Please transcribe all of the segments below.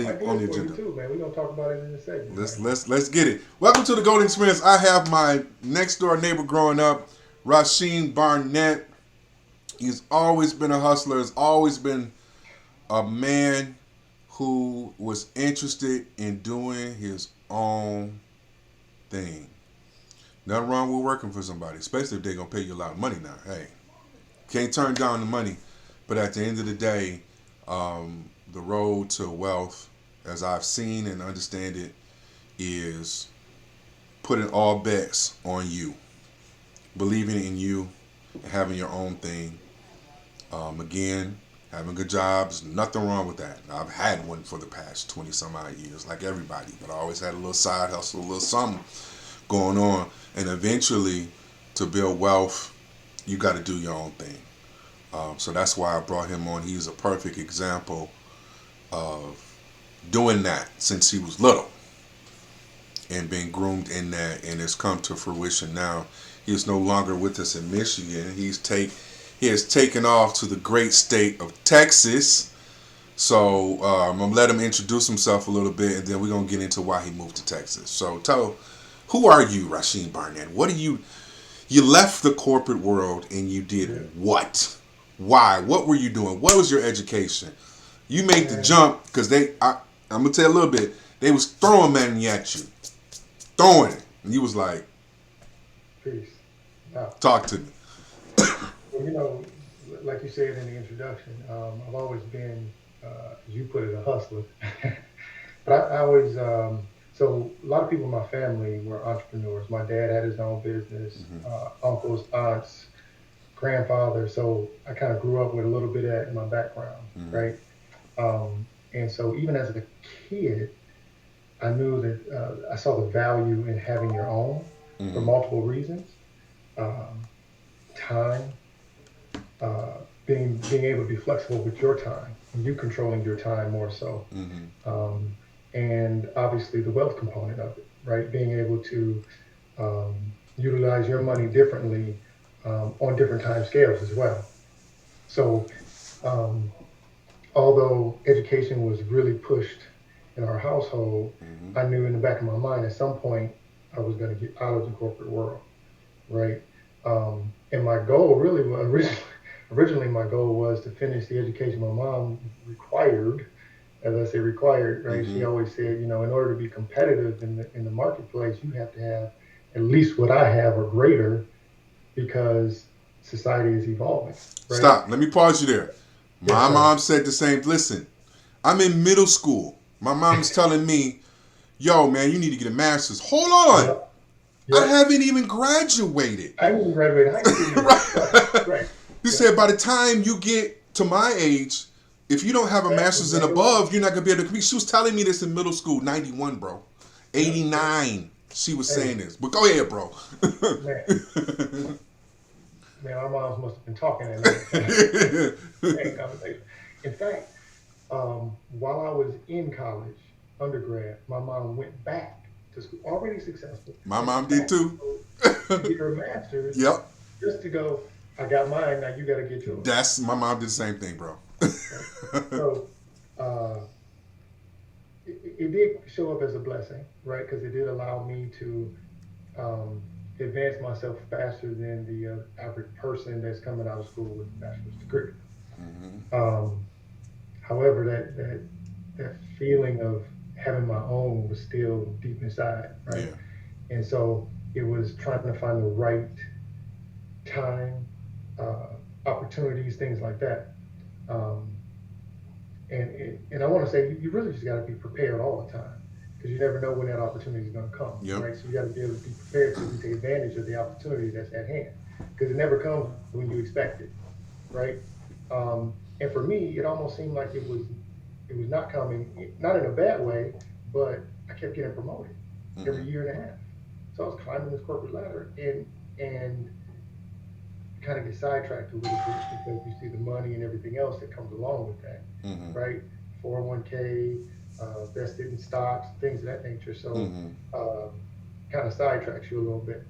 definitely I on good the for you agenda. too, man. We're gonna talk about it in a second, Let's man. let's let's get it. Welcome to the Golden Experience. I have my next door neighbor growing up, RaSheem Barnett. He's always been a hustler. Has always been a man who was interested in doing his own thing. Nothing wrong with working for somebody, especially if they're gonna pay you a lot of money now. Hey, can't turn down the money, but at the end of the day, the road to wealth, as I've seen and understand it, is putting all bets on you, believing in you, and having your own thing. Again, having a job is nothing wrong with that. I've had one for the past 20 some odd years, like everybody, but I always had a little side hustle, a little something going on. And eventually, to build wealth, you got to do your own thing. So that's why I brought him on. He's a perfect example of doing that since he was little and being groomed in that, and it's come to fruition now. He is no longer with us in Michigan. He has taken off to the great state of Texas. So I'm gonna let him introduce himself a little bit, and then we're gonna get into why he moved to Texas. So who are you, RaSheem Barnett? What are you? You left the corporate world and you Yeah, did what? Why? What were you doing? What was your education? You made the man. jump because I'm gonna tell you a little bit. They was throwing money at you, throwing it, and you was like, Peace. Now, "Talk to me." well, like you said in the introduction, I've always been, as you put it, a hustler. But I always, so a lot of people in my family were entrepreneurs. My dad had his own business, uncles, aunts, grandfather. So I kind of grew up with a little bit of that in my background, Mm-hmm. right? And so even as a kid, I knew that I saw the value in having your own for Mm-hmm. multiple reasons. Um, Time, being able to be flexible with your time, and you controlling your time more so, Mm-hmm. um, and obviously the wealth component of it, right? Being able to utilize your money differently on different time scales as well. So, um, although education was really pushed in our household, Mm-hmm. I knew in the back of my mind at some point I was going to get out of the corporate world, right? And my goal really was originally my goal was to finish the education my mom required. As I say, required, right? She Mm-hmm. always said, in order to be competitive in the marketplace, you have to have at least what I have or greater because society is evolving, right? Stop. Let me pause you there. Yes, My sir. mom said the same. Listen, I'm in middle school. My mom's telling me, "Yo, man, you need to get a master's." Hold on, Yep. I Yep. haven't even graduated. I didn't even graduate high school yet. Right. Right? Right. You Yep. said by the time you get to my age, if you don't have a That's master's and exactly right. above, you're not gonna be able to compete. She was telling me this in middle school, 91, bro. Yep. Yep. 89. She was saying Hey, this. But go ahead, bro. man, man, our moms must have been talking that night. Same conversation. In fact, while I was in college, undergrad, my mom went back to school, already successful, My went mom did back to too. school to get her master's Yep. just to go, I got mine, now you got to get yours. That's my mom did the same thing, bro. Right? So uh, it did show up as a blessing, right? Because it did allow me to um, advance myself faster than the average person that's coming out of school with a bachelor's degree. Hmm. Um, However, that feeling of having my own was still deep inside, right? Yeah. And so it was trying to find the right time, uh, opportunities, things like that. Um, and I want to say you really just got to be prepared all the time because you never know when that opportunity is going to come, Yep. right? So you got to be able to be prepared so you can take advantage of the opportunity that's at hand because it never comes when you expect it, right? And for me, it almost seemed like it was not coming, not in a bad way, but I kept getting promoted every Hmm. year and a half. So I was climbing this corporate ladder and kind of get sidetracked a little bit because you see the money and everything else that comes along with that, Hmm. right? 401k, vested in stocks, things of that nature. So Hmm. kind of sidetracks you a little bit.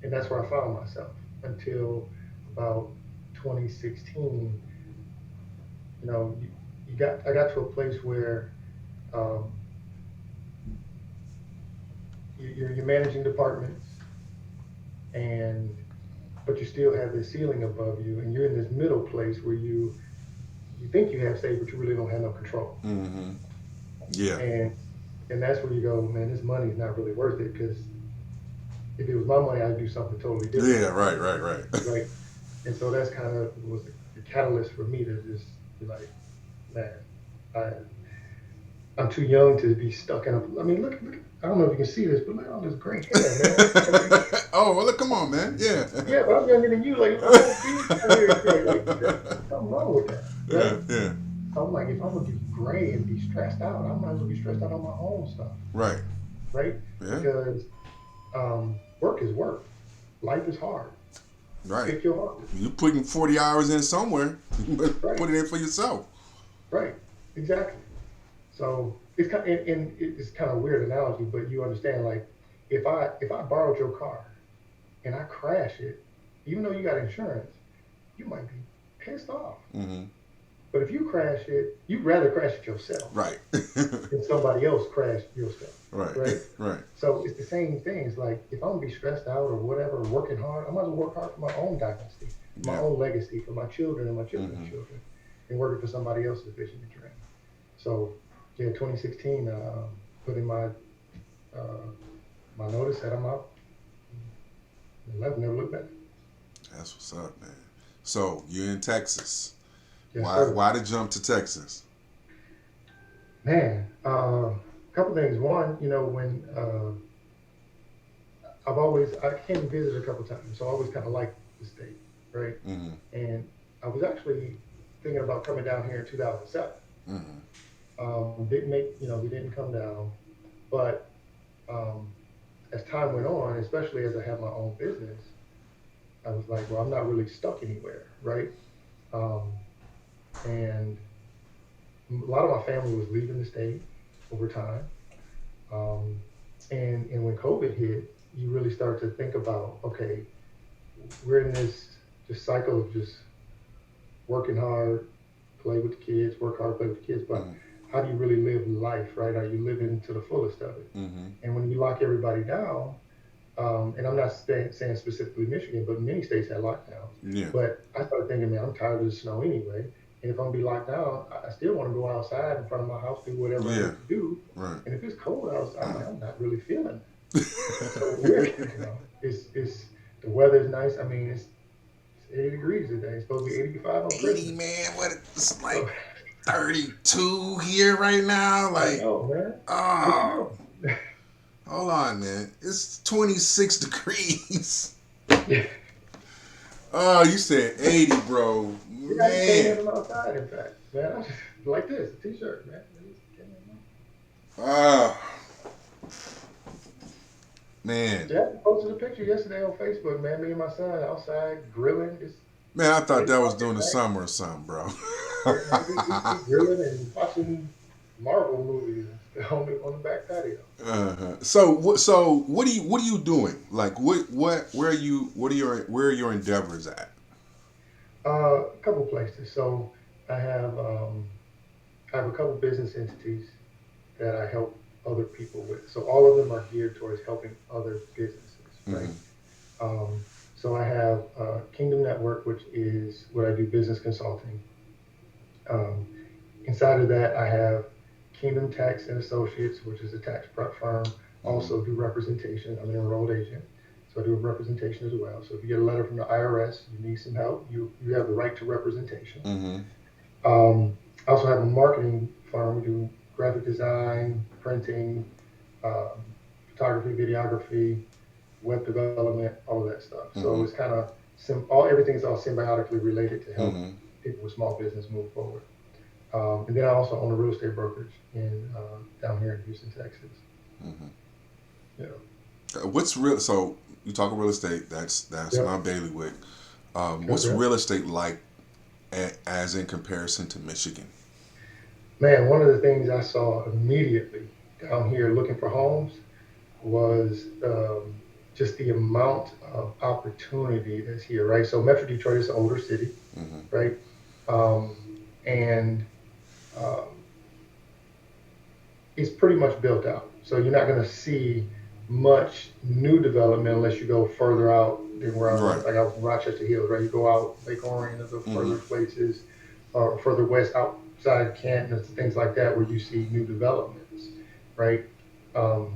And that's where I found myself until about 2016. You know, I got to a place where um, you're managing departments, and but you still have this ceiling above you, and you're in this middle place where you think you have say, but you really don't have no control. Mm-hmm. Yeah. And and that's where you go, man, this money's not really worth it, because if it was my money, I'd do something totally different Yeah. with it, Right. Right. Right. right? And so that's kind of was the catalyst for me to just be like, man, I I'm too young to be stuck in a. I mean, look. I don't know if you can see this, but look at all this gray hair, man. I mean, Oh well, look, come on, man. Yeah. yeah, but I'm younger than you. Like my whole beard here is gray. Like that's something wrong with that, Yeah. right? Yeah. So I'm like, if I'm gonna be gray and be stressed out, I might as well be stressed out on my own stuff, Right. right? Yeah. Because work is work. Life is hard. Right. Pick your hardest. You putting 40 hours in somewhere, but Right. put it in for yourself. Right. Exactly. So it's kind and it's kind of a weird analogy, but you understand. Like, if I borrowed your car and I crash it, even though you got insurance, you might be pissed off. Mm-hmm. But if you crash it, you'd rather crash it yourself Right. than somebody else crash your stuff, Right. right? Right. So it's the same thing. It's like, if I'm gonna be stressed out or whatever, or working hard, I might as well work hard for my own dynasty, my Yeah. own legacy, for my children and my children's Mm-hmm. children, and working for somebody else's vision and dream. So yeah, 2016, put in uh, my notice, said I'm out, and left, never looked back. That's what's up, man. So you're in Texas. Yes, Why? sir. Why the jump to Texas? Man, couple things. One, when I came and visited a couple times, so I always kind of liked the state, right? Mm-hmm. And I was actually thinking about coming down here in 2007. Mm-hmm. Didn't make, we didn't come down, but um, as time went on, especially as I had my own business, I was like, well, I'm not really stuck anywhere, right? Um, and a lot of my family was leaving the state over time. Um, and when COVID hit, you really start to think about, okay, we're in this just cycle of just working hard, play with the kids, work hard, play with the kids, but Mm-hmm. how do you really live life, right? Are you living to the fullest of it? Mm-hmm. And when you lock everybody down, and I'm not saying specifically Michigan, but many states had lockdowns. Yeah. But I started thinking, man, I'm tired of the snow anyway. And if I'm gonna be locked down, I still want to go outside in front of my house, do whatever I Yeah. need to do. Right. And if it's cold outside, I'm not really feeling it. It's so weird, It's the weather's nice. I mean, it's 80 degrees today. It's supposed to be 85 on 80, Christmas. man. What? It's So like 32 here right now. I Like, know, man. What you oh, doing? hold on, man. It's 26 degrees. Yeah, Oh, you said 80, bro. I just came in Man. from outside. In fact, man, I just like this, a t-shirt, man. I just came in. Ah, man. Jack posted a picture yesterday on Facebook, man. Me and my son outside grilling. Man, I thought It's that was fucking during the nice. summer or something, bro. Yeah, man, we grilling and watching Marvel movies on the back patio. Uh-huh. So what are you doing? Like where are your endeavors at? A couple places. So I have um, I have a couple business entities that I help other people with. So all of them are geared towards helping other businesses, right? Mm-hmm. So I have Kingdom Network, which is what I do business consulting. Um, Inside of that, I have Kingdom Tax and Associates, which is a tax prep firm. Mm-hmm. Also do representation. I'm an enrolled agent, so I do representation as well. So if you get a letter from the IRS, you need some help, you have the right to representation. Mm-hmm. I also have a marketing firm. We do graphic design, printing, um, photography, videography, web development, all of that stuff. So Mm-hmm. it's kind of all everything's all symbiotically related to help Mm-hmm. people with small business move forward. And then I also own a real estate brokerage in down here in Houston, Texas. Mm-hmm. Yeah. What's real? So you talk real estate. That's Yep. my bailiwick. What's Okay. real estate like, as in comparison to Michigan? Man, one of the things I saw immediately down here looking for homes was just the amount of opportunity that's here, right? So Metro Detroit is an older city, Mm-hmm. right? Um, and um, it's pretty much built out. So you're not going to see much new development unless you go further out than where I Right. was. Like I was in Rochester Hills, right? You go out Lake Orion or the Mm-hmm. further places, or further west outside Canton, things like that, where you see new developments, right? Um,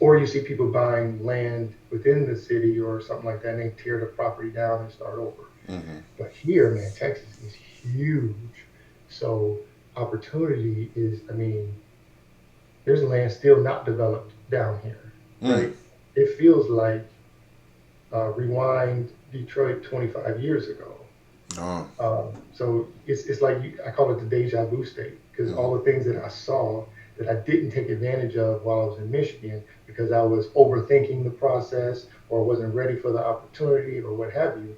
or you see people buying land within the city or something like that, and they tear the property down and start over. Mm-hmm. But here, man, Texas is huge. So opportunity is, I mean, there's land still not developed down here, Mm. right? It feels like rewind Detroit 25 years ago. Oh. So it's like I call it the deja vu state because Mm-hmm. all the things that I saw that I didn't take advantage of while I was in Michigan because I was overthinking the process or wasn't ready for the opportunity or what have you.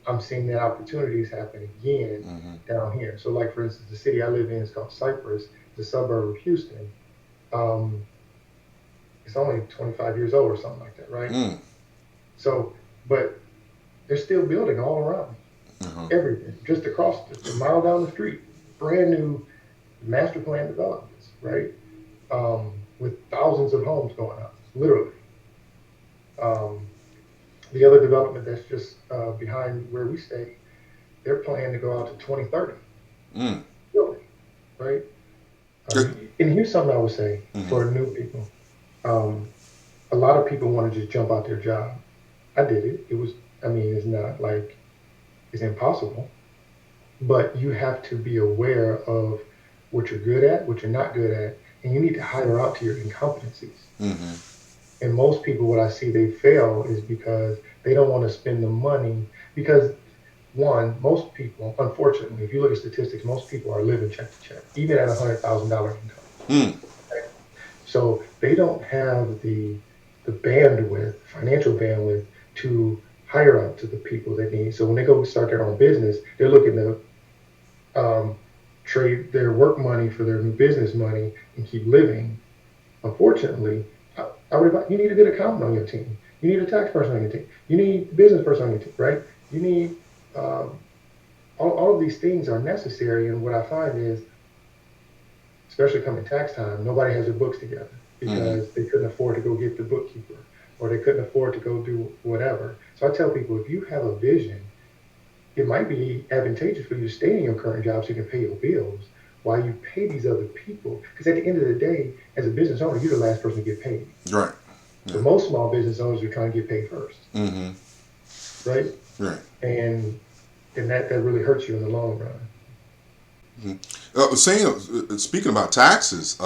I'm seeing that opportunities happen again Mm-hmm. down here. So, like for instance, the city I live in is called Cypress. It's a suburb of Houston. Um, it's only 25 years old or something like that, right? Mm. So, but they're still building all around me, Uh-huh. everything, just across, just a mile down the street, brand new master plan developments, right? With thousands of homes going up, literally. Um, the other development that's just behind where we stay, they're planning to go out to 2030, Mm. building, right? Good. And here's something I would say Mm-hmm. for new people. Um, a lot of people want to just jump out their job. I did it. It was, I mean, it's not like it's impossible, but you have to be aware of what you're good at, what you're not good at, and you need to hire out to your incompetencies. Mm-hmm. And most people, what I see they fail is because they don't want to spend the money. Because, one, most people, unfortunately, if you look at statistics, most people are living check to check, even at $100,000 income. Mm. Right? So they don't have the bandwidth, financial bandwidth, to hire out to the people they need. So when they go start their own business, they're looking to trade their work money for their new business money and keep living. Unfortunately, you need a good accountant on your team. You need a tax person on your team. You need a business person on your team, right? You need um, all of these things are necessary. And what I find is, especially coming tax time, nobody has their books together Mm-hmm. because they couldn't afford to go get the bookkeeper or they couldn't afford to go do whatever. So I tell people, if you have a vision, it might be advantageous for you to stay in your current job so you can pay your bills while you pay these other people. Because at the end of the day, as a business owner, you're the last person to get paid. Right. So Yeah. most small business owners are trying to get paid first, Mm-hmm. right? Right. And that really hurts you in the long run. Speaking about taxes,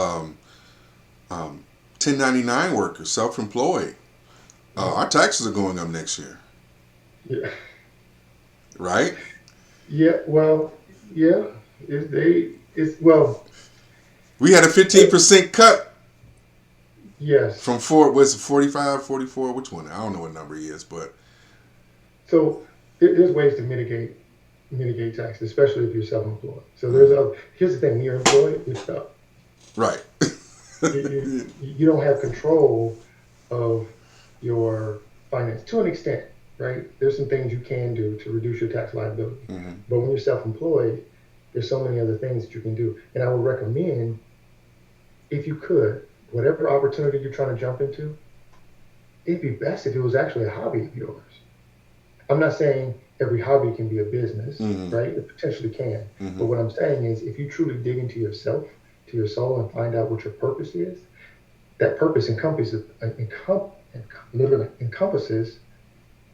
1099 workers, self-employed, Mm. our taxes are going up next year, Yeah, right? yeah. Well, yeah. It's well, We had a it, 15% cut yes. from four. Was it 45, 44? Which one? I don't know what number he is, but So there's ways to mitigate taxes, especially if you're self-employed. So mm, here's the thing: when you're employed, you're stuck. right. You don't have control of your finance to an extent, right? There's some things you can do to reduce your tax liability, Mm-hmm. but when you're self-employed, there's so many other things that you can do. And I would recommend, if you could, whatever opportunity you're trying to jump into, it'd be best if it was actually a hobby of yours. I'm not saying every hobby can be a business, Mm-hmm. right? It potentially can. Mm-hmm. But what I'm saying is if you truly dig into yourself, to your soul, and find out what your purpose is, that purpose literally encompasses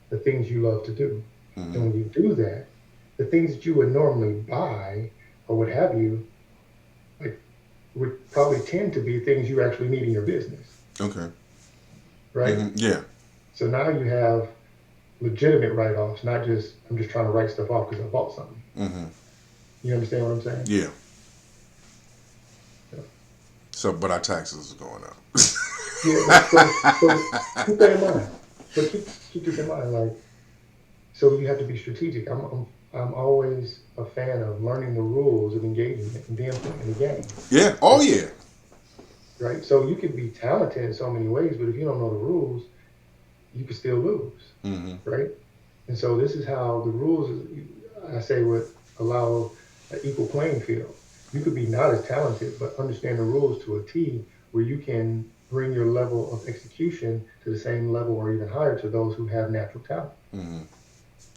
the things you love to do. And Mm-hmm. when you do that, the things that you would normally buy or what have you, like would probably tend to be things you actually need in your business, Okay. right? Mm-hmm. Yeah. So now you have legitimate write-offs, not just I'm just trying to write stuff off because I bought something. Mm-hmm. You understand what I'm saying? Yeah. Yeah. So, but our taxes are going up. Yeah. So keep that in mind. But keep this in mind. Like, so you have to be strategic. I'm always a fan of learning the rules of engagement and then playing the game. Yeah. Oh Right. yeah. Right. So you can be talented in so many ways, but if you don't know the rules, you can still lose. Mm-hmm. Right. And so this is how the rules, I say, would allow an equal playing field. You could be not as talented, but understand the rules to a T, where you can bring your level of execution to the same level or even higher to those who have natural talent. Mm-hmm.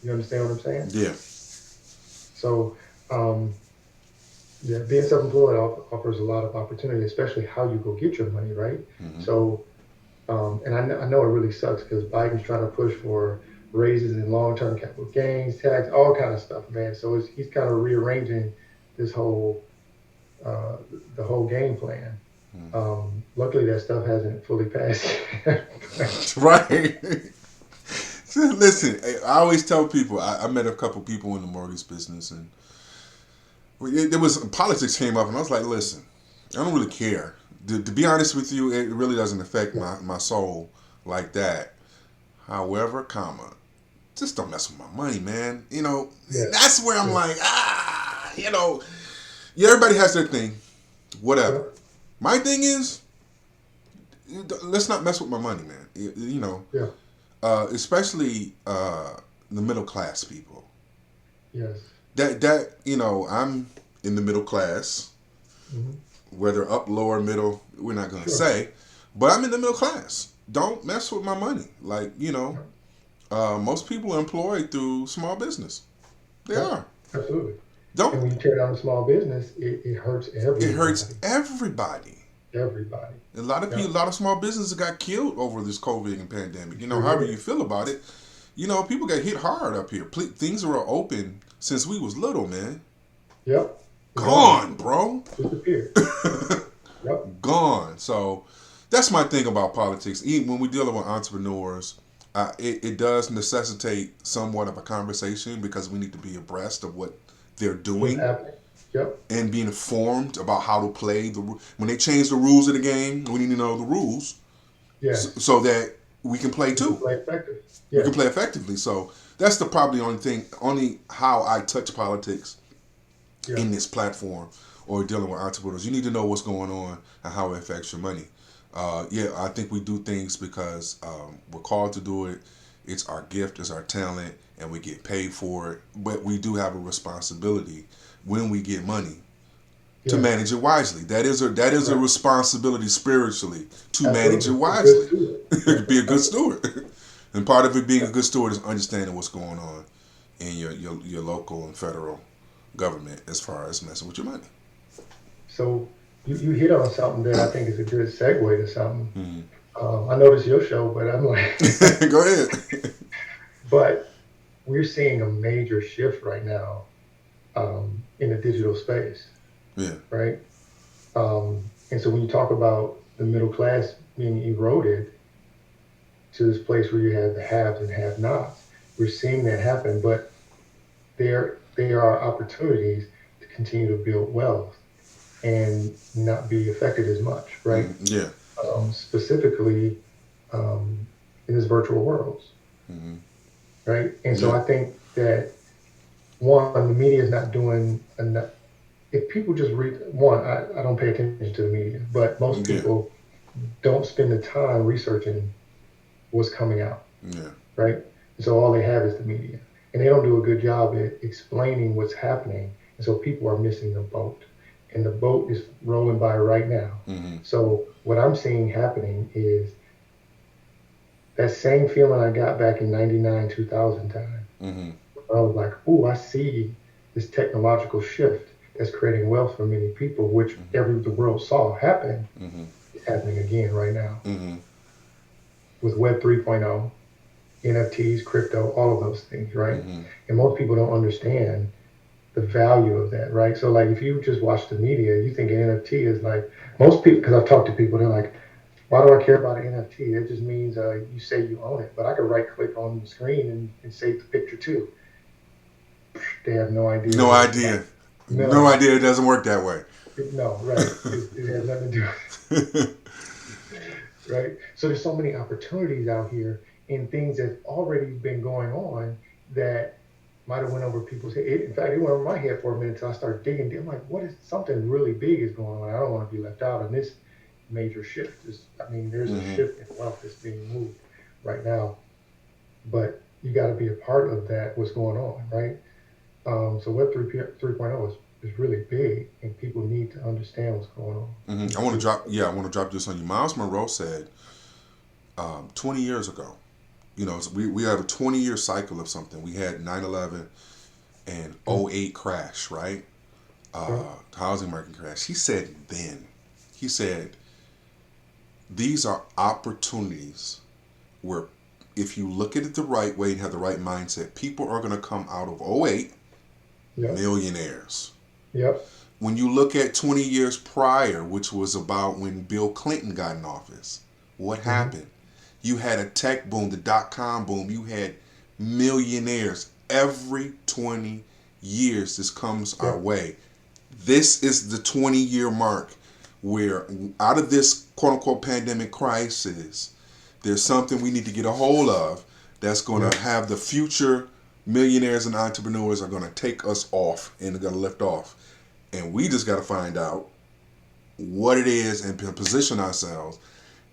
You understand what I'm saying? Yeah. So, um, yeah, being self-employed offers a lot of opportunity, especially how you go get your money, right? Mm-hmm. So, and I know it really sucks because Biden's trying to push for raises in long-term capital gains tax, all kind of stuff, man. So he's kind of rearranging this whole uh, the whole game plan. Luckily, that stuff hasn't fully passed. Right. Listen, I always tell people. I met a couple people in the mortgage business, and there was politics came up, and I was like, listen, I don't really care. To be honest with you, it really doesn't affect Yeah, my soul like that. However, comma, just don't mess with my money, man. yeah, That's where I'm yeah, like, yeah, everybody has their thing, yeah, whatever. My thing is, let's not mess with my money, man. yeah, Especially the middle class people. yes, I'm in the middle class, hmm, whether up, lower, middle, we're not gonna sure, say, but I'm in the middle class. Don't mess with my money. Like, yeah, most people are employed through small business. They yeah, are. absolutely. Don't. And when you tear down a small business, it hurts It hurts everybody, everybody. everybody. A lot of Yeah, people, a lot of small businesses got killed over this COVID and pandemic. sure However you did. feel about it, people got hit hard up here. Things were open since we was little, man. Yep, gone, Gone, bro. disappeared. Yep, Gone. So that's my thing about politics. Even when we're dealing with entrepreneurs, it does necessitate somewhat of a conversation because we need to be abreast of what they're what's doing happening? Yep, and being informed about how to play when they change the rules of the game. We need to know the rules yes, so that we can play you can too. play effective. We can Yes, play effectively. So that's the probably only how I touch politics yeah, in this platform or dealing with entrepreneurs. You need to know what's going on and how it affects your money. Yeah, I think we do things because we're called to do it. It's our gift, it's our talent, and we get paid for it. But we do have a responsibility when we get money to yes, manage it wisely. That is a right. responsibility spiritually to manage it Absolutely, a good wisely. steward. Be a good Absolutely. steward. And part of it being Yeah. a good steward is understanding what's going on in your local and federal government as far as messing with your money. So you hit on something that I think is a good segue to something. Mm-hmm. I know this is your show, but I'm like, Go ahead. but we're seeing a major shift right now in the digital space, Yeah. right? And so when you talk about the middle class being eroded to this place where you have the haves and have-nots, we're seeing that happen. But there are opportunities to continue to build wealth and not be affected as much, right? Mm-hmm. Yeah. Specifically in this virtual worlds, Mm-hmm. right? And so Yeah. I think that one, the media is not doing enough. If people just read one, I don't pay attention to the media, but most Yeah. people don't spend the time researching what's coming out, Yeah. right? And so all they have is the media, and they don't do a good job at explaining what's happening, and so people are missing the boat, and the boat is rolling by right now. Mm-hmm. So what I'm seeing happening is that same feeling I got back in 99, 2000 time. Mm-hmm. I was like, oh, I see this technological shift that's creating wealth for many people, which the world saw happen. Mm-hmm. It's happening again right now Mm-hmm. with Web 3.0, NFTs, crypto, all of those things, right? Mm-hmm. And most people don't understand the value of that, right? So, like, if you just watch the media, you think an NFT is like most people, because I've talked to people, they're like, why do I care about an NFT? That just means you say you own it, but I could right click on the screen and save the picture too. They have no idea No what it's about. idea. No None. idea. It doesn't work that way. No, right. It has nothing to do right? So there's so many opportunities out here and things that's already been going on that might have went over people's head. In fact, it went over my head for a minute until I started digging deep. I'm like, what is something really big is going on? I don't want to be left out in this major shift. I mean, there's a Mm-hmm. shift in wealth that's being moved right now, but you got to be a part of that. What's going on, right? So Web 3.0 is is really big, and people need to understand what's going on. Mm-hmm. I want to drop this on you. Miles Monroe said 20 years ago. We had a 20-year cycle of something. We had 9/11 and '08 crash, right? Housing market crash. He said these are opportunities where if you look at it the right way and have the right mindset, people are going to come out of '08 millionaires. Yep. When you look at 20 years prior, which was about when Bill Clinton got in office, what happened? You had a tech boom, the dot-com boom. You had millionaires every 20 years. This comes our way. This is the 20-year mark where out of this quote-unquote pandemic crisis, there's something we need to get a hold of that's going to have the future millionaires and entrepreneurs are going to take us off and they're going to lift off. And we just got to find out what it is and position ourselves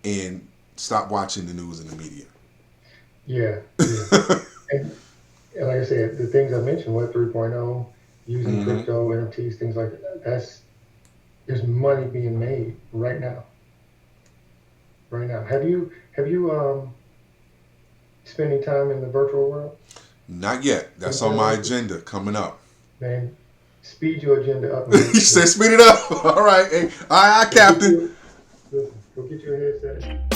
and stop watching the news and the media. Yeah. and, and like I said, the things I mentioned, Web 3.0, using crypto, NFTs, things like that, there's money being made right now. Right now. Have you spent any time in the virtual world? Not yet. That's on my agenda coming up. Man, speed your agenda up. You said speed it up. All right. Hey, all right, Captain. Listen, go get your headset.